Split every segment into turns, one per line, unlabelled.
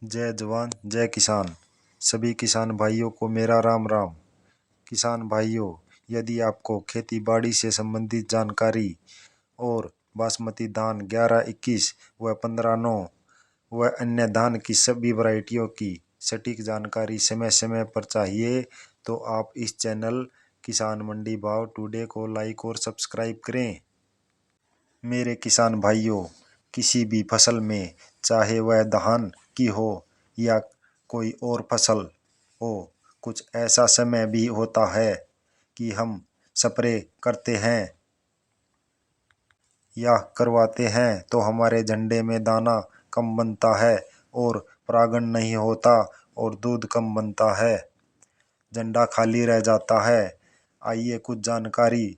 जय जवान जय किसान। सभी किसान भाइयों को मेरा राम राम। किसान भाइयों, यदि आपको खेती बाड़ी से संबंधित जानकारी और बासमती धान 11-21 व 15-9 व अन्य धान की सभी वैरायटियों की सटीक जानकारी समय समय पर चाहिए तो आप इस चैनल किसान मंडी भाव टुडे को लाइक और सब्सक्राइब करें। मेरे किसान भाइयों, किसी भी फसल में चाहे वह धान की हो या कोई और फसल हो, कुछ ऐसा समय भी होता है कि हम स्प्रे करते हैं या करवाते हैं तो हमारे झंडे में दाना कम बनता है और परागण नहीं होता और दूध कम बनता है, झंडा खाली रह जाता है। आइए कुछ जानकारी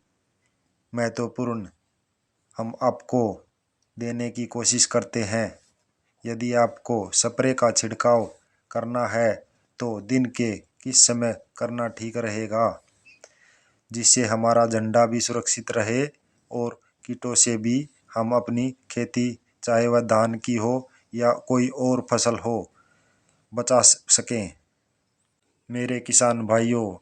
महत्वपूर्ण हम आपको देने की कोशिश करते हैं। यदि आपको स्प्रे का छिड़काव करना है तो दिन के किस समय करना ठीक रहेगा, जिससे हमारा झंडा भी सुरक्षित रहे और कीटों से भी हम अपनी खेती, चाहे वह धान की हो या कोई और फसल हो, बचा सकें। मेरे किसान भाइयों,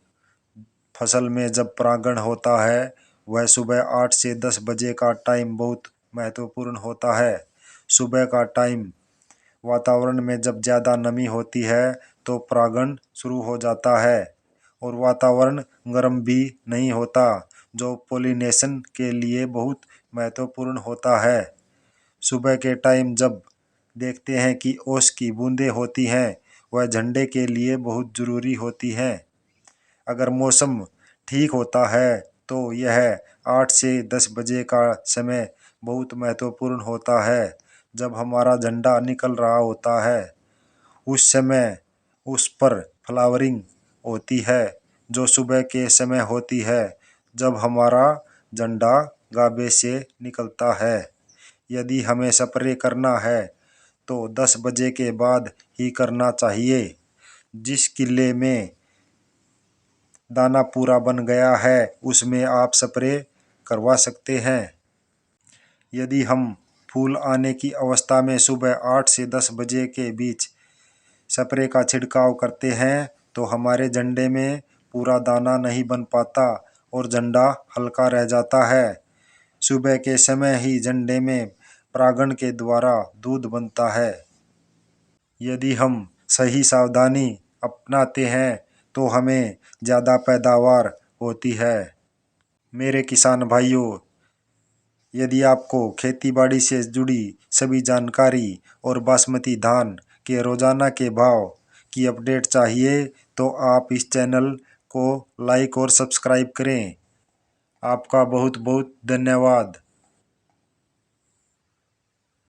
फसल में जब परागण होता है वह सुबह 8 से 10 बजे का टाइम बहुत महत्वपूर्ण होता है। सुबह का टाइम वातावरण में जब ज़्यादा नमी होती है तो परागण शुरू हो जाता है और वातावरण गर्म भी नहीं होता, जो पोलिनेशन के लिए बहुत महत्वपूर्ण होता है। सुबह के टाइम जब देखते हैं कि ओस की बूंदें होती हैं, वह झंडे के लिए बहुत ज़रूरी होती हैं। अगर मौसम ठीक होता है तो यह 8 से 10 बजे का समय बहुत महत्वपूर्ण होता है, जब हमारा झंडा निकल रहा होता है। उस समय उस पर फ्लावरिंग होती है, जो सुबह के समय होती है जब हमारा झंडा गाभे से निकलता है। यदि हमें स्प्रे करना है तो 10 बजे के बाद ही करना चाहिए। जिस किले में दाना पूरा बन गया है उसमें आप स्प्रे करवा सकते हैं। यदि हम फूल आने की अवस्था में सुबह 8 से 10 बजे के बीच स्प्रे का छिड़काव करते हैं तो हमारे झंडे में पूरा दाना नहीं बन पाता और झंडा हल्का रह जाता है। सुबह के समय ही झंडे में परागण के द्वारा दूध बनता है। यदि हम सही सावधानी अपनाते हैं तो हमें ज़्यादा पैदावार होती है। मेरे किसान भाइयों, यदि आपको खेतीबाड़ी से जुड़ी सभी जानकारी और बासमती धान के रोजाना के भाव की अपडेट चाहिए तो आप इस चैनल को लाइक और सब्सक्राइब करें। आपका बहुत बहुत धन्यवाद।